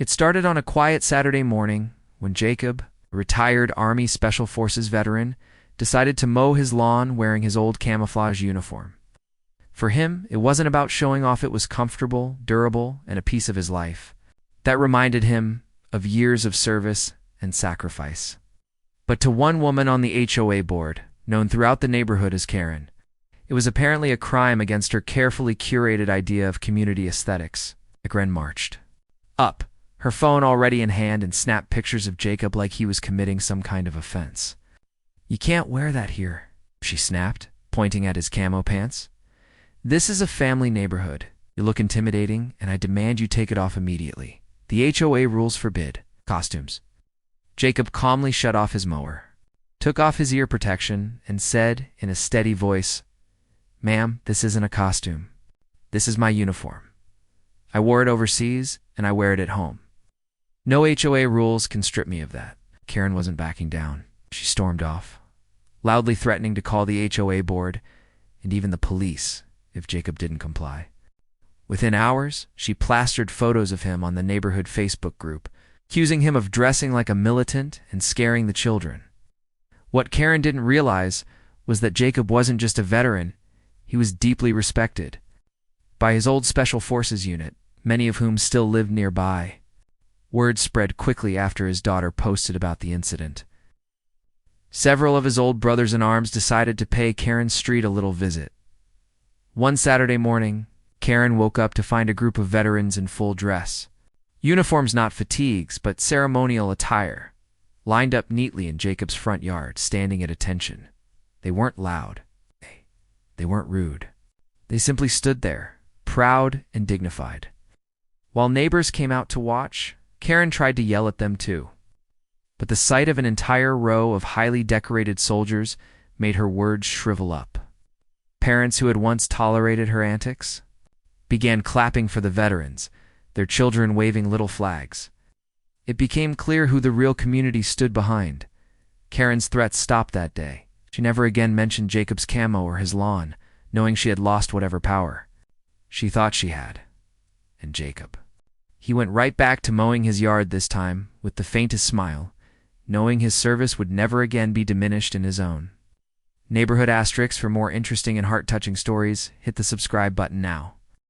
It started on a quiet Saturday morning when Jacob, a retired Army Special Forces veteran, decided to mow his lawn wearing his old camouflage uniform. For him, it wasn't about showing off. It was comfortable, durable, and a piece of his life. That reminded him of years of service and sacrifice. But to one woman on the HOA board, known throughout the neighborhood as Karen, it was apparently a crime against her carefully curated idea of community aesthetics. Karen marched up, her phone already in hand, and snapped pictures of Jacob like he was committing some kind of offense. "You can't wear that here," she snapped, pointing at his camo pants. "This is a family neighborhood. You look intimidating, and I demand you take it off immediately. The HOA rules forbid costumes." Jacob calmly shut off his mower, took off his ear protection, and said in a steady voice, "Ma'am, this isn't a costume. This is my uniform. I wore it overseas, and I wear it at home. No HOA rules can strip me of that." Karen wasn't backing down. She stormed off, loudly threatening to call the HOA board and even the police if Jacob didn't comply. Within hours, she plastered photos of him on the neighborhood Facebook group, accusing him of dressing like a militant and scaring the children. What Karen didn't realize was that Jacob wasn't just a veteran, he was deeply respected by his old Special Forces unit, many of whom still lived nearby. Word spread quickly after his daughter posted about the incident. Several of his old brothers-in-arms decided to pay Karen Street a little visit. One Saturday morning, Karen woke up to find a group of veterans in full dress. Uniforms, not fatigues, but ceremonial attire, lined up neatly in Jacob's front yard, standing at attention. They weren't loud. They weren't rude. They simply stood there, proud and dignified. While neighbors came out to watch, Karen tried to yell at them too. But the sight of an entire row of highly decorated soldiers made her words shrivel up. Parents who had once tolerated her antics began clapping for the veterans, their children waving little flags. It became clear who the real community stood behind. Karen's threats stopped that day. She never again mentioned Jacob's camo or his lawn, knowing she had lost whatever power she thought she had. And Jacob, he went right back to mowing his yard, this time with the faintest smile, knowing his service would never again be diminished in his own. Neighborhood Asterix, for more interesting and heart-touching stories, hit the subscribe button now.